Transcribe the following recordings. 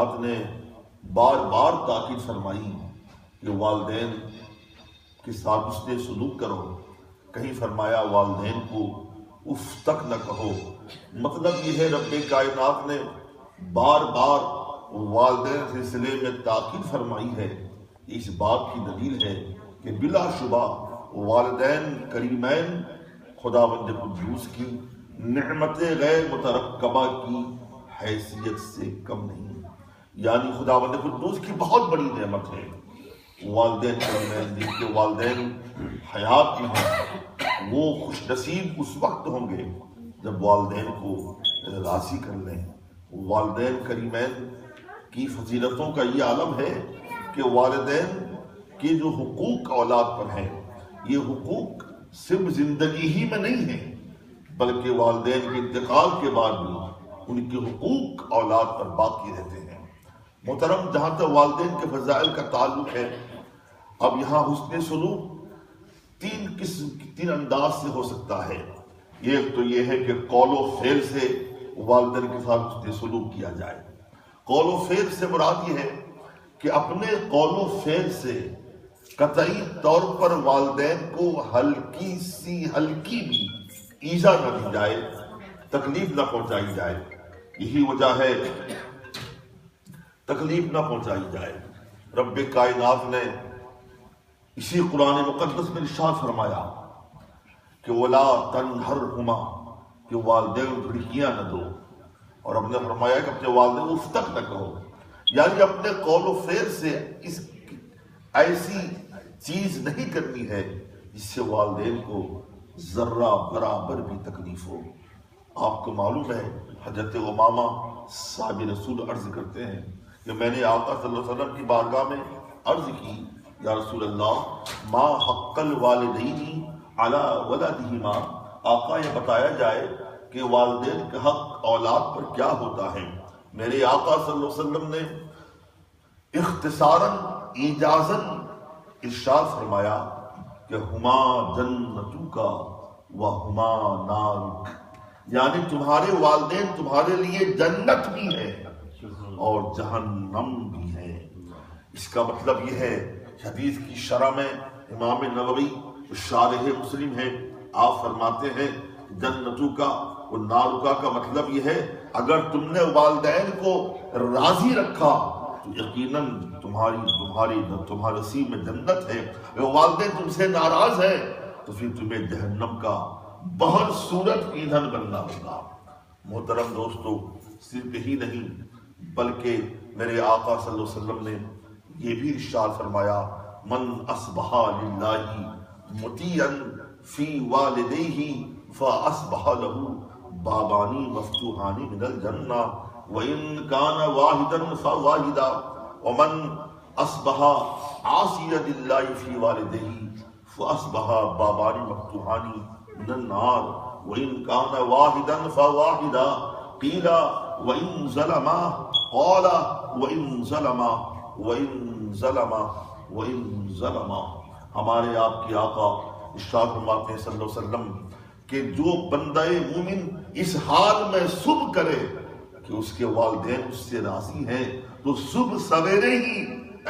آپ نے بار بار تاکید فرمائی کہ والدین کے ساتھ اس نے سلوک کرو. کہیں فرمایا والدین کو اف تک نہ کہو. مطلب یہ ہے رب کائنات نے بار بار والدین سلسلے میں تاکید فرمائی ہے. اس بات کی دلیل ہے کہ بلا شبہ والدین کریمین خداوند قدوس کی نعمت غیر مترکبہ کی حیثیت سے کم نہیں. یعنی خداوند قدوس کی بہت بڑی نعمت ہے والدین کریمین. جن کے والدین حیات میں ہیں وہ خوش نصیب اس وقت ہوں گے جب والدین کو راضی کر لیں. والدین کریمین کی فضیلتوں کا یہ عالم ہے کہ والدین کے جو حقوق اولاد پر ہیں یہ حقوق صرف زندگی ہی میں نہیں ہیں بلکہ والدین کے انتقال کے بعد بھی ان کے حقوق اولاد پر باقی رہتے ہیں. محترم، جہاں تک والدین کے فضائل کا تعلق ہے، اب یہاں حسن سلوک تین انداز سے ہو سکتا ہے. ایک تو یہ ہے کہ قول و فعل سے والدین کے ساتھ حسن سلوک کیا جائے. قول و فعل سے مراد یہ ہے کہ اپنے قول و فعل سے قطعی طور پر والدین کو ہلکی بھی ایذا نہ دی جائے، تکلیف نہ پہنچائی جائے. یہی وجہ ہے تکلیف نہ پہنچائی جائے. رب کائنات نے اسی قرآن مقدس میں ارشاد فرمایا کہ وَلَا تَنْهَرْهُمَا، کہ والدین کو دھڑکیاں نہ دو. اور ہم نے فرمایا کہ اپنے والدین کو اف تک نہ کہو. یعنی اپنے قول و فعل سے اس ایسی چیز نہیں کرنی ہے جس سے والدین کو ذرہ برابر بھی تکلیف ہو. آپ کو معلوم ہے حضرت امامہ صاحب رسول عرض کرتے ہیں کہ میں نے آقا صلی اللہ علیہ وسلم کی بارگاہ میں عرض کی، یا رسول اللہ ما حق الوالدین علی ولدہما، آقا یہ بتایا جائے کہ والدین کا حق اولاد پر کیا ہوتا ہے. میرے آقا صلی اللہ علیہ وسلم نے اختصاراً ایجازاً ارشاد فرمایا کہ ہما جنتک و ہما نارک، یعنی تمہارے والدین تمہارے لیے جنت بھی ہے اور جہنم بھی ہے. اس کا مطلب یہ ہے حدیث کی شرح میں امام نووی شارح مسلم ہے، آپ فرماتے ہیں جنتک و نارک کا مطلب یہ ہے اگر تم نے والدین کو راضی رکھا تو یقیناً تمہارے نصیب میں جنت ہے. اگر والدین تم سے ناراض ہیں تو پھر تمہیں جہنم کا بہر صورت ایندھن بننا ہوگا. محترم دوستو، صرف یہی نہیں بلکہ میرے آقا صلی اللہ علیہ وسلم نے یہ بھی ارشاد فرمایا من اصبح للہ مطیعا فی والدیہ فاصبح له بابانی مفتوحانی من الجنہ وَإِن كَانَ وَاحِدًا فَوَاحِدًا وَمَنْ أَصْبَحَ عَاصِيًا لِلَّهِ فِي وَالِدَيْهِ فَأَصْبَحَ بَابَانِ مَفْتُوحَانِ مِنَ النَّارِ وَإِن كَانَ وَاحِدًا فَوَاحِدًا قِيلَ وَإِن ظَلَمَا قَالَ وَإِن ظَلَمَا وَإِن ظَلَمَا وَإِن ظَلَمَا. ہمارے آپ کے آقا ارشاد فرماتے ہیں صلی اللہ علیہ وسلم کہ جو بندہ مومن اس حال میں صبح کرے کہ اس کے والدین اس سے راضی ہیں تو صبح سویرے ہی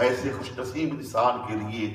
ایسے خوش نصیب انسان کے لیے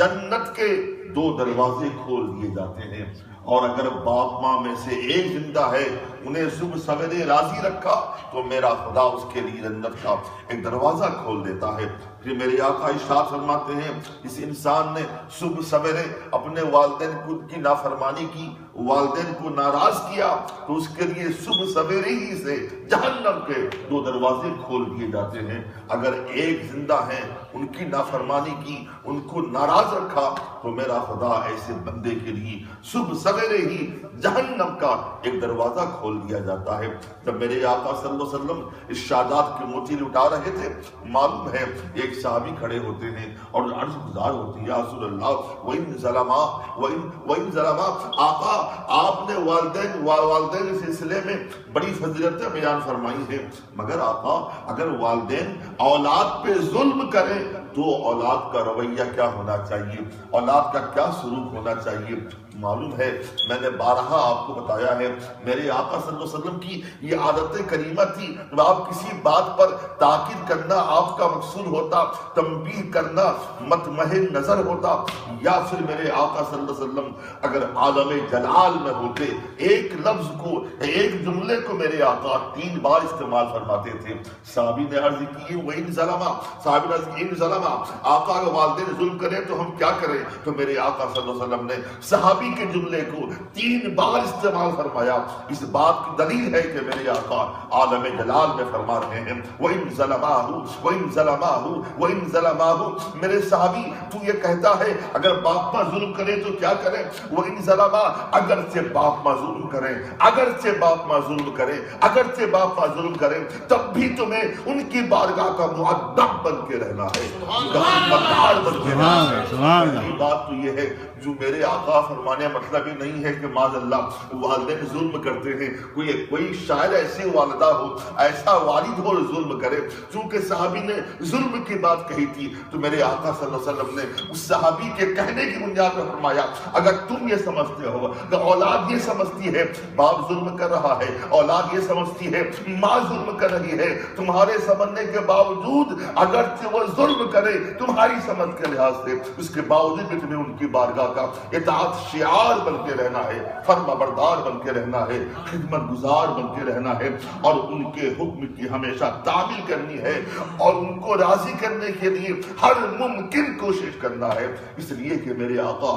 جنت کے 2 دروازے کھول دیے جاتے ہیں. اور اگر باپ ماں میں سے ایک زندہ ہے انہیں صبح سویرے راضی رکھا تو میرا خدا اس کے لیے جنت کا ایک دروازہ کھول دیتا ہے. پھر میرے آقا ارشاد فرماتے ہیں اس انسان نے صبح سویرے اپنے والدین کی نافرمانی کی، والدین کو ناراض کیا تو اس کے لیے صبح سویرے ہی سے جہنم کے 2 دروازے کھول دیے جاتے ہیں. اگر ایک زندہ ہیں ان کی نافرمانی کی، ان کو ناراض رکھا تو میرا خدا ایسے بندے کے لیے صبح سویرے ہی جہنم کا ایک دروازہ کھول دیا جاتا ہے. جب میرے آقا صلی اللہ علیہ وسلم ارشادات کی موتی لٹا رہے تھے، معلوم ہے ایک صحابی کھڑے ہوتے ہیں اور عرض گزار ہوتی ہے یا رسول اللہ وَإِن ظَلَمَا، آقا آپ نے والدین کے سلسلے میں بڑی فضیلتیں بیان فرمائی ہیں، مگر آقا اگر والدین اولاد پہ ظلم کریں تو اولاد کا رویہ کیا ہونا چاہیے، اولاد کا کیا سلوک ہونا چاہیے؟ معلوم ہے میں نے بارہا آپ کو بتایا ہے میرے آقا صلی اللہ علیہ وسلم کی یہ عادت کریمہ تھی، جب آپ کسی بات پر تاکید کرنا آپ کا مقصود ہوتا، تنبیہ کرنا مطمئن نظر ہوتا، یا پھر میرے آقا صلی اللہ علیہ وسلم اگر عالم جلال میں ہوتے ایک لفظ کو، ایک جملے کو میرے آقا 3 بار استعمال فرماتے تھے۔ صحابی نے عرض کی وَإِن ظَلَمَا، صحابی نے عرض کی اِن ظَلَمَا، آقا اگر والدین ظلم کریں تو ہم کیا کریں؟ تو میرے آقا صلی اللہ علیہ وسلم نے صحابی کے جملے کو 3 بار استعمال فرمایا۔ اس بات کی دلیل ہے کہ میرے آقا عالم جلال میں فرما رہے ہیں وَإِن ظَلَمَاهُ وَإِن ظَلَمَاهُ وَإِن ظَلَمَاهُ، میرے صحابی تو یہ کہتا ہے اگر باپ ماں ظلم کرے تو کیا کریں؟ وَإِن ظَلَمَا، اگرچہ باپ ماں ظلم کریں، اگرچہ باپ ماں ظلم کریں، اگرچہ باپ ماں ظلم کریں، تب بھی تمہیں ان کی بارگاہ کا مؤدب بن کے رہنا ہے، خدمتگار بن کے رہنا ہے۔ یہ بات تو یہ ہے جو میرے آقا فرمانے مطلب ہی نہیں ہے کہ معاذ اللہ والدین ظلم کرتے ہیں، کوئی شاید ایسی والدہ ہو، ایسا والد ہو ظلم کرے۔ چونکہ صحابی نے ظلم کی بات کہی تھی تو میرے آقا صلی اللہ علیہ وسلم نے اس صحابی کے کہنے کی بنیاد پر فرمایا اگر تم یہ سمجھتے ہو، اگر اولاد یہ سمجھتی ہے باپ ظلم کر رہا ہے، اولاد یہ سمجھتی ہے ماں ظلم کر رہی ہے، تمہارے سمجھنے کے باوجود اگرچہ وہ ظلم کرے تمہاری سمجھ کے لحاظ سے، اس کے باوجود بھی تمہیں ان کی بارگاہ کا اطاعت شعار بن کے رہنا ہے، فرما بردار بن کے رہنا ہے، خدمت گزار بن کے رہنا ہے، اور ان کے حکم کی ہمیشہ تعمیل کرنی ہے، اور ان کو راضی کرنے کے لیے ہر ممکن کوشش کرنا ہے۔ اس لیے کہ میرے آقا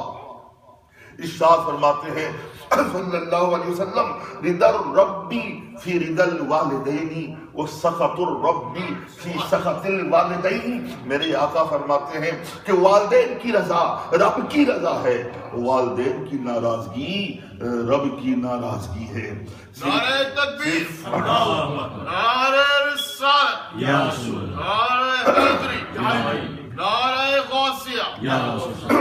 ارشاد فرماتے ہیں صلی اللہ علیہ وسلم رضا الربی فی رضا الوالدین وسخط الربی فی سخط الوالدین۔ میرے آقا فرماتے ہیں کہ والدین کی رضا رب کی رضا ہے، والدین کی ناراضگی رب کی ناراضگی ہے۔ نعرہ تکبیر، نعرہ رسالت، نعرہ حیدری، نعرہ غوثیہ۔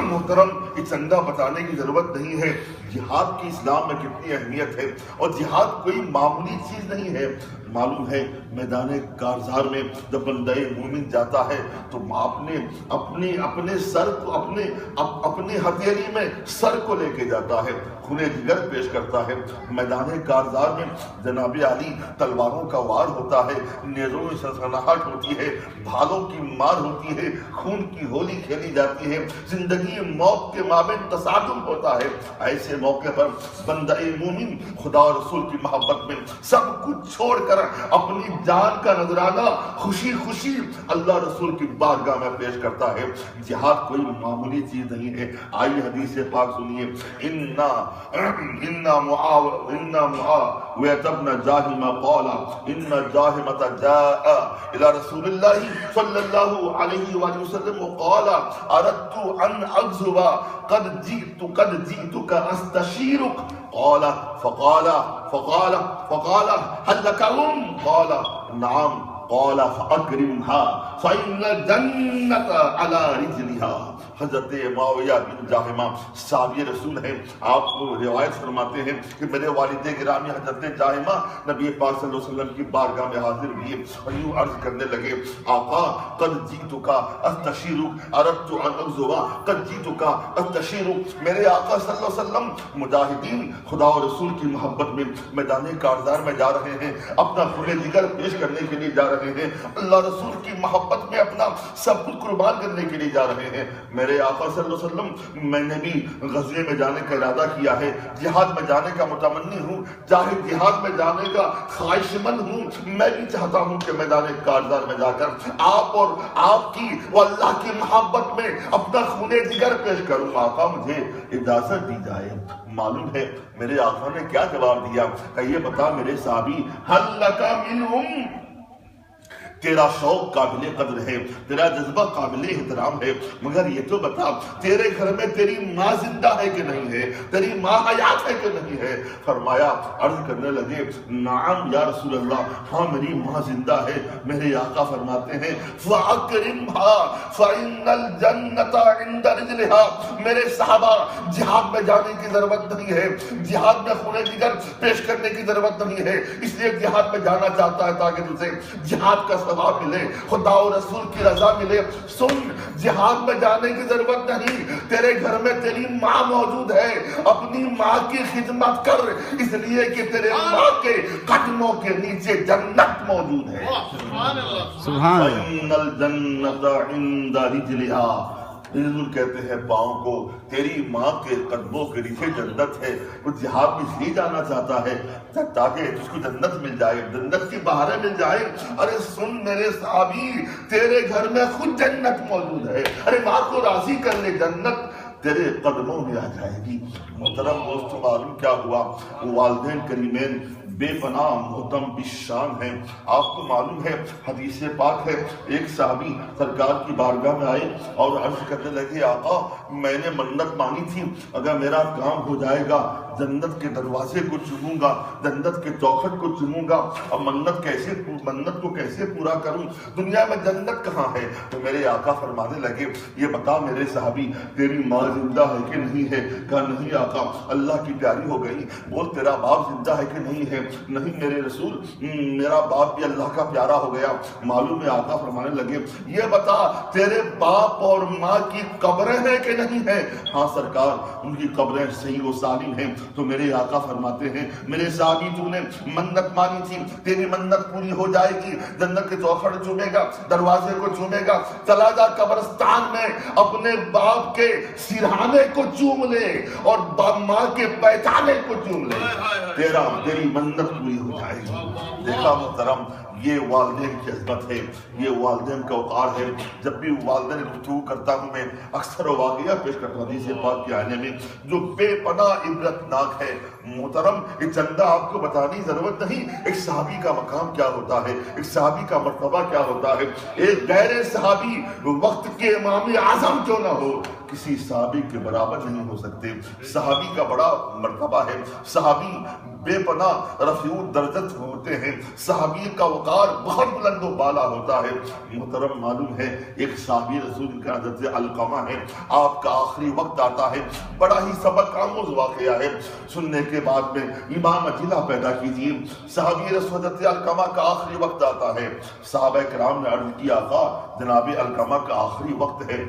محترم یہ چندہ بتانے کی ضرورت نہیں ہے جہاد کی اسلام میں کتنی اہمیت ہے، اور جہاد کوئی معمولی چیز نہیں ہے۔ معلوم ہے میدان کارزار میں جب بندہ مومن جاتا ہے تو اپنے سر کو اپنے ہتھیلی میں سر کو لے کے جاتا ہے، خون جگر پیش کرتا ہے۔ میدان کارزار میں جناب علی تلواروں کا وار ہوتا ہے، نیزوں میں سنسناہٹ ہوتی ہے، بھالوں کی مار ہوتی ہے، خون کی ہولی کھیلی جاتی ہے، زندگی موت کے مابین تصادم ہوتا ہے۔ ایسے موقع پر بندہ مومن خدا اور رسول کی محبت میں سب کچھ چھوڑ کر اپنی جان کا نذرانہ خوشی خوشی اللہ رسول کی بارگاہ میں پیش کرتا ہے۔ جہاد کوئی معمولی چیز نہیں ہے۔ آئی حدیث پاک سنیے، اِنَّا مُعَاوِيَةَ بْنَ جَاهِمَ قَالَ إِنَّ جَاهِمَةَ جَاءَ إِلَى رَسُولِ اللَّهِ صَلَّى اللَّهُ عَلَيْهِ وَآلِهِ وسلم وقال أردت أن أغزو قد جئتك أستشيرك قال فقال هل لك قال نعم قال فأكرمها فإن الجنة على رجلها۔ حضرت معاویہ بن جاہمہ صحابی رسول ہیں، آپ کو روایت فرماتے ہیں کہ میرے والد گرامی حضرت جاہمہ نبی پاک صلی اللہ علیہ وسلم کی بارگاہ میں حاضر ہوئے اور یوں عرض کرنے لگے آقا قد جئتک استشیرک اردت ان اغزو قد جئتک استشیرک۔ میرے آقا صلی اللہ علیہ وسلم مجاہدین خدا و رسول کی محبت میں میدان کارزار میں جا رہے ہیں، اپنا خون جگر پیش کرنے کے لیے جا رہے ہیں، اللہ رسول کی محبت میں اپنا سب کچھ قربان کرنے کے لیے جا رہے ہیں۔ میرے آقا صلی اللہ علیہ وسلم میں نے بھی غزوے میں جانے کا ارادہ کیا ہے، جہاد میں جانے کا متمنی ہوں، چاہے جہاد میں جانے کا خواہش مند ہوں، میں بھی چاہتا ہوں کہ میدان کارزار میں جا کر آپ اور آپ کی و اللہ کی محبت میں اپنا خون جگر پیش کروں۔ آقا مجھے اجازت دی جائے۔ معلوم ہے میرے آقا نے کیا جواب دیا کہ یہ بتا میرے صحابی حل لک منہم، تیرا شوق قابل قدر ہے، تیرا جذبہ قابل احترام ہے، مگر یہ تو بتا تیرے گھر میں تیری ماں زندہ ہے کہ نہیں ہے، تیری ماں حیات ہے کہ نہیں ہے؟ فرمایا عرض کرنے لگے نعم یا رسول اللہ، ہاں میری ماں زندہ ہے۔ میرے آقا فرماتے ہیں فَأَكْرِمْهَا فَإِنَّ الْجَنَّةَ عِنْدَ رِجْلِهَا۔ میرے صحابہ جہاد میں جانے کی ضرورت نہیں ہے، جہاد میں خون جگر پیش کرنے کی ضرورت نہیں ہے، اس لیے جہاد میں جانا چاہتا ہے تاکہ تجھے جہاد کا ثواب ملے، خدا و رسول کی رضا ملے۔ سن، جہاد میں جانے کی ضرورت نہیں، تیرے گھر میں تیری ماں موجود ہے، اپنی ماں کی خدمت کر، اس لیے کہ تیرے ماں کے قدموں کے نیچے جنت موجود ہے۔ سبحان اللہ، سبحان اللہ۔ فَإِنَّ الْجَنَّةَ عِنْدَ رِجْلِهَا، حضور کہتے ہیں پاؤں کو تیری ماں کے قدموں کے نیچے جنت ہے۔ وہ جہاد میں اس لیے جانا چاہتا ہے تاکہ اس کو جنت مل جائے، جنت کی بہاریں مل جائے۔ ارے سن میرے صحابی، تیرے گھر میں خود جنت موجود ہے، ارے ماں کو راضی کر لے، جنت تیرے قدموں میں آ جائے گی۔ محترم دوستو، معلوم کیا ہوا؟ والدین کریمین بے پناہ محتم بشان ہیں۔ آپ کو معلوم ہے، حدیث پاک ہے، ایک صحابی سرکار کی بارگاہ میں آئے اور عرض کرنے لگے، آقا میں نے منت مانی تھی، اگر میرا کام ہو جائے گا جنت کے دروازے کو چوموں گا، جنت کے چوکھٹ کو چوموں گا، اب منت کو کیسے پورا کروں؟ دنیا میں جنت کہاں ہے؟ تو میرے آقا فرمانے لگے، یہ بتا میرے صحابی، تیری ماں زندہ ہے کہ نہیں ہے؟ کہا نہیں آقا، اللہ کی پیاری ہو گئی۔ بول تیرا باپ زندہ ہے کہ نہیں ہے؟ نہیں میرے رسول، میرا باپ بھی اللہ کا پیارا ہو گیا۔ معلوم ہے آقا فرمانے لگے، یہ بتا تیرے باپ اور ماں کی قبریں ہیں کہ نہیں ہیں؟ ہاں سرکار، ان کی قبریں صحیح و سالم ہیں۔ تو میرے آقا فرماتے ہیں، میرے صحابی تو نے منت مانی تھی، تیری منت پوری ہو جائے گی، جنت کے چوکھٹ چومے گا، دروازے کو چومے گا، چلا جا قبرستان میں اپنے باپ کے سرہانے کو چوم لے اور ماں کے پیچانے کو چوم لے، تیری منت پوری ہو جائے گی۔ دیکھا محترم، یہ والدین کی عظمت ہے، یہ والدین کا وقار ہے۔ جب بھی والدین گفتگو کرتا ہوں میں اکثر واقعہ پیش کرتا ہوں حدیث پاک کے آنے میں جو بے پناہ عبرتناک ہے۔ محترم، ایک چندہ آپ کو بتانے کی ضرورت نہیں ایک صحابی کا مقام کیا ہوتا ہے، ایک صحابی کا مرتبہ کیا ہوتا ہے۔ ایک غیر صحابی وقت کے امام اعظم کیوں نہ ہو، کسی صحابی کے برابر نہیں ہو سکتے۔ صحابی کا بڑا مرتبہ ہے، صحابی بے پناہ رفیع درجت ہوتے ہیں، صحابی کا وقار بہت بلند و بالا ہوتا ہے۔ محترم، معلوم ہے ایک صحابی رسول کا حضرت علقمہ ہے، آپ کا آخری وقت آتا ہے، بڑا ہی سبق آموز واقعہ ہے، سننے کے بعد میں ایمان اجلا پیدا کیجیے۔ صحابی رسول حضرت علقمہ کا آخری وقت آتا ہے، صحابہ کرام نے عرض کیا، آقا جناب علقمہ کا آخری وقت ہے۔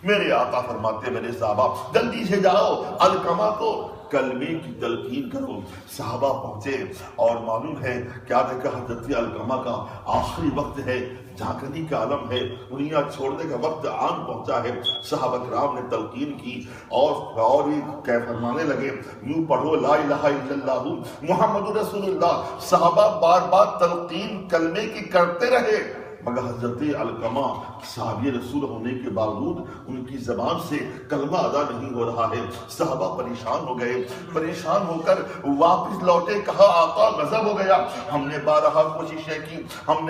میرے آقا فرماتے، میرے صحابہ جلدی سے جاؤ، علقمہ کو کلمے کی تلقین کرو۔ صحابہ پہنچے اور معلوم ہے کیا دیکھا، حضرت علقمہ کا آخری وقت ہے، جھانکنے کا عالم ہے، دنیا چھوڑنے کا وقت آن پہنچا ہے۔ صحابہ کرام نے تلقین کی اور یہ کہہ فرمانے لگے، یوں پڑھو لا الہ الا اللہ محمد رسول اللہ۔ صحابہ بار بار تلقین کلمے کی کرتے رہے، مگر حضرت علقمہ صحابی رسول ہونے کے باوجود ان کی زبان سے کلمہ ادا نہیں ہو رہا ہے۔ صحابہ پریشان ہو گئے، پریشان ہو کر واپس لوٹے، کہا آقا غضب ہو گیا، ہم نے بارہا کوششیں کی، ہم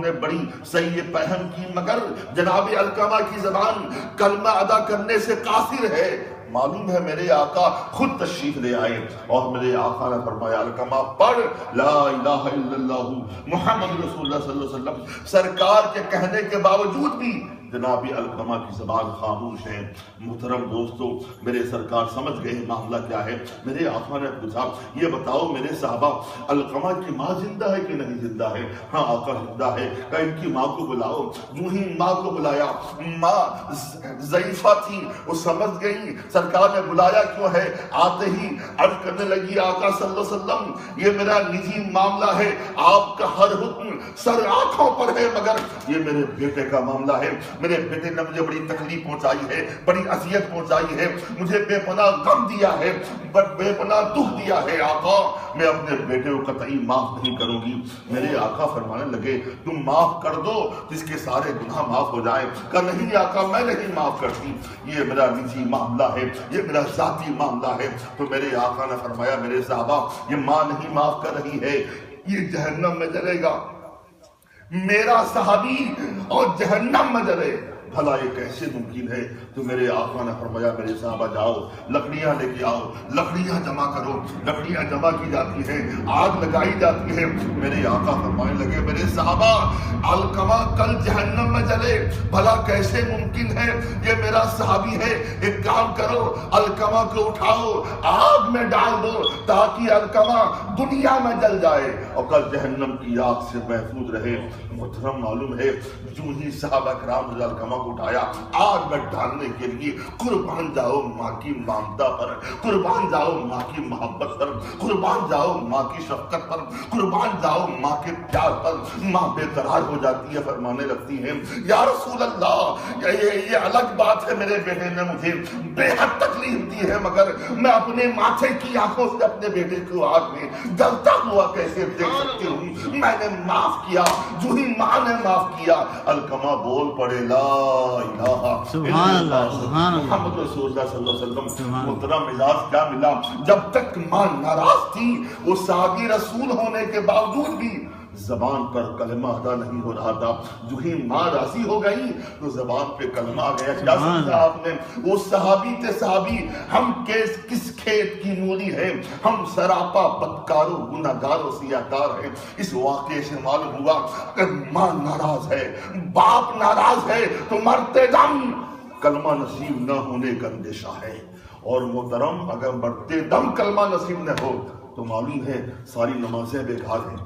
نے بڑی صحیح پہم کی، مگر جناب علقمہ کی زبان کلمہ ادا کرنے سے قاصر ہے۔ معلوم ہے میرے آقا خود تشریف لے آئے اور میرے آقا نے فرمایا، علقمہ پڑھ لا الہ الا اللہ محمد رسول اللہ صلی اللہ علیہ وسلم۔ سرکار کے کہنے کے باوجود بھی جناب علقمہ کی زبان خاموش ہے۔ محترم دوستو، میرے سرکار سمجھ گئے معاملہ کیا ہے۔ میرے آقا نے پوچھا، یہ بتاؤ میرے صحابہ علقمہ کی ماں زندہ ہے کہ نہیں زندہ ہے؟ ہاں آقا زندہ ہے۔ کہ ان کی ماں کو بلاؤ۔ جو ہی ماں کو بلایا، ماں ضعیفہ تھی، وہ سمجھ گئی سرکار نے بلایا کیوں ہے، آتے ہی عرض کرنے لگی، آقا صلی اللہ علیہ وسلم یہ میرا نجی معاملہ ہے، آپ کا ہر حکم سر آنکھوں پر ہے، مگر یہ میرے بیٹے کا معاملہ ہے، میرے بیٹے نے مجھے بڑی تکلیف پہنچائی ہے، بڑی اذیت پہنچائی ہے، مجھے بے پناہ غم دیا ہے، بے پناہ دکھ دیا ہے، آقا میں اپنے بیٹے کو قطعی معاف نہیں کروں گی۔ میرے آقا فرمانے لگے، تم معاف کر دو جس کے سارے گناہ معاف ہو جائے۔ کہا نہیں آقا میں نہیں معاف کرتی، یہ میرا نجی معاملہ ہے، یہ میرا ذاتی معاملہ ہے۔ تو میرے آقا نے فرمایا، میرے صحابہ یہ ماں نہیں معاف کر رہی ہے، یہ جہنم میں جلے گا، میرا صحابی اور جہنم میں جلے، بھلا یہ کیسے ممکن ہے؟ تو میرے آقا نے فرمایا، میرے صحابہ جاؤ لکڑیاں لے کے آؤ، لکڑیاں جمع کرو۔ لکڑیاں جمع کی جاتی ہیں، آگ لگائی جاتی ہے۔ میرے آقا فرمانے لگے، میرے صحابہ علقمہ کل جہنم میں جلے، بھلا کیسے ممکن ہے؟ یہ میرا صحابی ہے، ایک کام کرو علقمہ کو اٹھاؤ، آگ میں ڈال دو تاکہ علقمہ دنیا میں جل جائے اور کل جہنم کی آگ سے محفوظ رہے۔ محترم معلوم ہے جو ہی صحابہ کرام نے علقمہ کو اٹھایا آگ میں ڈالنے کے لیے، قربان جاؤ ماں کی ممتا پر، قربان جاؤ ماں کی محبت پر، قربان جاؤ ماں کی شفقت پر، قربان جاؤ ماں کے پیار پر، ماں بے قرار ہو جاتی ہے، فرمانے لگتی ہے یا رسول اللہ یہ الگ بات ہے، میرے بیٹے نے مجھے بے حد تکلیف دی ہے، مگر میں اپنے ماتھے کی آنکھوں سے اپنے بیٹے کو آگ میں جلتا ہوا کیسے دیکھ سکتی ہوں، میں نے معاف کیا۔ جو ہی ماں نے معاف کیا علقمہ بول پڑے لا الہ سبحان اللہ، سبحان اللہ، محمد رسول اللہ صلی اللہ علیہ وسلم۔ محترم مزاج کیا ملا؟ جب تک ماں ناراض تھی وہ صحابی رسول ہونے کے باوجود بھی زبان پر کلمہ ادا نہیں ہو رہا تھا، جو ہی ماں راضی ہو گئی تو زبان پہ کلمہ آ گیا۔ کیا سمجھا آپ نے؟ وہ صحابی تھے صحابی، ہم کس کھیت کی مولی ہے، ہم سراپا بدکاروں گناہگاروں سیاہکار ہیں۔ اس واقعے سے معلوم ہوا کہ ماں ناراض ہے، باپ ناراض ہے تو مرتے دم کلمہ نصیب نہ ہونے کا اندیشہ ہے۔ اور محترم اگر مرتے دم کلمہ نصیب نہ ہو تو معلوم ہے ساری نمازیں بیکار ہیں،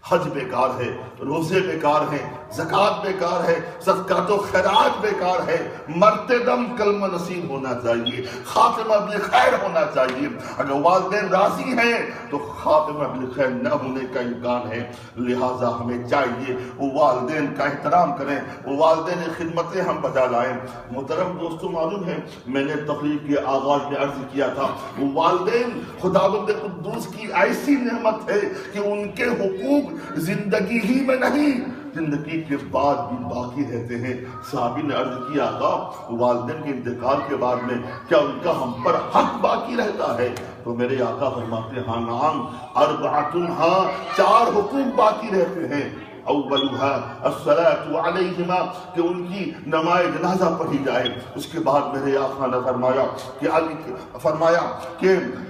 حج بیکار ہے، روزے بیکار ہیں، زکوٰۃ بیکار ہے، صدقات و خیرات بیکار ہے۔ مرتے دم کلمہ نصیب ہونا چاہیے، خاتمہ بالخیر ہونا چاہیے۔ اگر والدین راضی ہیں تو خاتمہ بالخیر نہ ہونے کا امکان ہے، لہٰذا ہمیں چاہیے وہ والدین کا احترام کریں، وہ والدین خدمتیں ہم بجا لائیں۔ محترم دوستو معلوم ہے میں نے تقریر کے آغاز میں عرض کیا تھا وہ والدین خداوند قدوس کی ایسی نعمت ہے کہ ان کے حقوق زندگی ہی میں نہیں زندگی کے بعد بھی باقی رہتے ہیں۔ صحابی نے عرض کیا تھا والدین کے انتقال کے بعد میں کیا ان کا ہم پر حق باقی رہتا ہے؟ تو میرے آقا فرماتے ہاں نعم اربعۃ، ہاں 4 حقوق باقی رہتے ہیں۔ اولھا الصلاۃ علیہما، کہ ان کی نماز جنازہ پڑھی جائے۔ اس کے بعد میرے آقا نے فرمایا کہ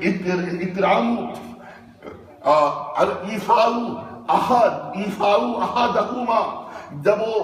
اکرام ایفاؤ احدہما، جب وہ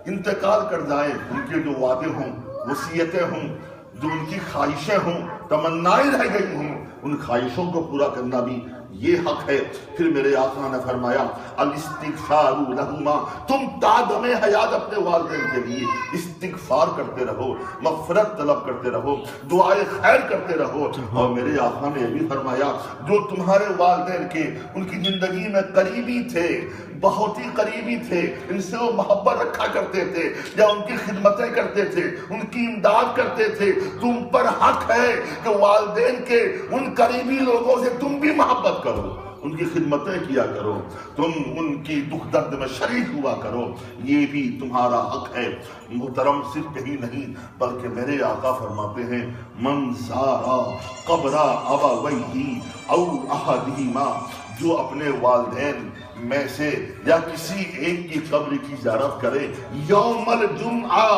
انتقال کر جائیں ان کے جو وعدے ہوں، وصیتیں ہوں، جو ان کی خواہشیں ہوں، تمنائیں رہ گئی ہوں، ان خواہشوں کو پورا کرنا بھی یہ حق ہے۔ پھر میرے آقا نے فرمایا الاستغفار لہما، تم تادم حیات اپنے والدین کے لیے استغفار کرتے رہو، مغفرت طلب کرتے رہو، دعائے خیر کرتے رہو۔ اور میرے آقا نے یہ بھی فرمایا جو تمہارے والدین کے ان کی زندگی میں قریبی تھے، بہت ہی قریبی تھے، ان سے وہ محبت رکھا کرتے تھے یا ان کی خدمتیں کرتے تھے، ان کی امداد کرتے تھے، تم پر حق ہے کہ والدین کے ان قریبی لوگوں سے تم بھی محبت کرو، ان کی خدمتیں کیا کرو، تم ان کی دکھ درد میں شریک ہوا کرو، یہ بھی تمہارا حق ہے۔ محترم صرف یہی نہیں بلکہ میرے آقا فرماتے ہیں من زارا قبر ابویہ او احدہما، جو اپنے والدین میں سے یا کسی ایک کی قبر کی زیارت کرے یوم الجمعہ،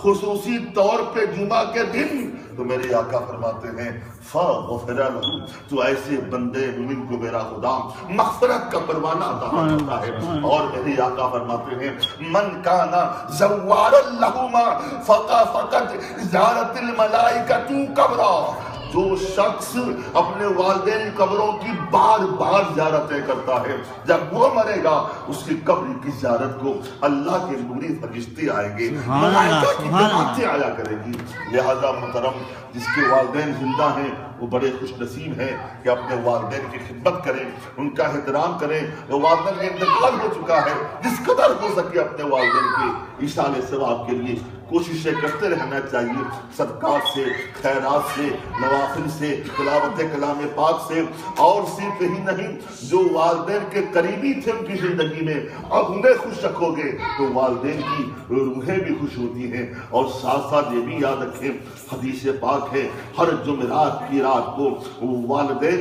خصوصی طور پہ جمعہ کے دن، تو میرے آقا فرماتے ہیں فغفر لہ، تو ایسے بندے مومن کو میرا خدا مغفرت کا پروانہ عطا کرتا ہے۔ اور میرے آقا فرماتے ہیں من کان زوارا لہما فقد زارت الملائکۃ قبرا، جو شخص اپنے والدین قبروں کی بار بار زیارتیں کرتا ہے جب وہ مرے گا اس کی قبر کی زیارت کو اللہ کے نوری فرشتے آئیں گے، ملائکہ کی جماعتیں آیا کرے گی۔ لہذا محترم جس کے والدین زندہ ہیں وہ بڑے خوش نصیب ہیں کہ اپنے والدین کی خدمت کریں، ان کا احترام کریں۔ وہ والدین کا انتقال ہو چکا ہے، جس قدر ہو سکے اپنے والدین کے ایصال ثواب کے لیے کوششیں کرتے رہنا چاہیے، صدقات سے، خیرات سے، نوافل سے، تلاوت کلام پاک سے۔ اور صرف یہی نہیں، جو والدین کے قریبی تھے ان کی زندگی میں اب انہیں خوش رکھو گے تو والدین کی روحیں بھی خوش ہوتی ہیں۔ اور ساتھ ساتھ یہ بھی یاد رکھیں حدیث پاک ہے ہر جمعرات کی رات کو والدین،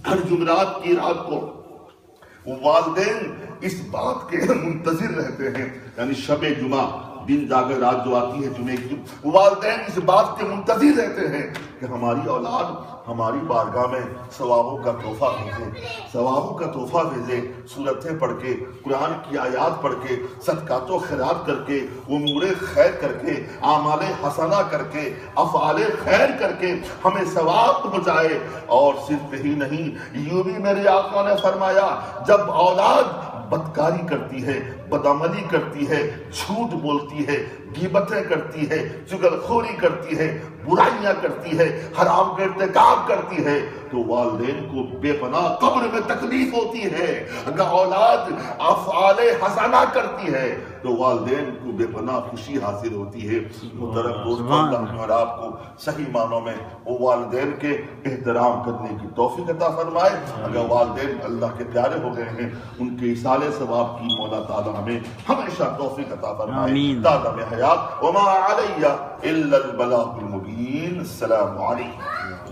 ہر جمعرات کی رات کو والدین اس بات کے منتظر رہتے ہیں، یعنی شب جمعہ دن جاگر رات جو آتی ہے جمعے کی، والدین اس بات کے منتظر رہتے ہیں کہ ہماری اولاد ہماری بارگاہ میں ثوابوں کا تحفہ بھیجے، ثوابوں کا تحفہ بھیجے، سورتیں پڑھ کے، قرآن کی آیات پڑھ کے، صدقات و خیرات کر کے، امور خیر کر کے، اعمال حسنہ کر کے، افعال خیر کر کے ہمیں ثواب پہنچائے۔ اور صرف یہی نہیں، یوں بھی میرے آقا نے فرمایا جب اولاد بدکاری کرتی ہے، بدعملی کرتی ہے، جھوٹ بولتی ہے، غیبتیں کرتی ہے، چغلخوری کرتی ہے، برائیاں کرتی ہے، حرام کا ارتکاب کرتی ہے، تو والدین کو بے پناہ قبر میں تکلیف ہوتی ہے۔ اگر اولاد افعال حسنہ کرتی ہے تو والدین کو بے پناہ خوشی حاصل ہوتی ہے۔ محترم دوستو، اللہ نے اور آپ کو صحیح معنوں میں وہ والدین کے احترام کرنے کی توفیق عطا فرمائے۔ اگر والدین اللہ کے پیارے ہو گئے ہیں، ان کے ایصال ثواب کی مولا تعالیٰ ہمیں ہمیشہ توفیق عطا فرمائے۔ دادم حیات وما علی الا البلاغ المبین۔ السلام علیکم۔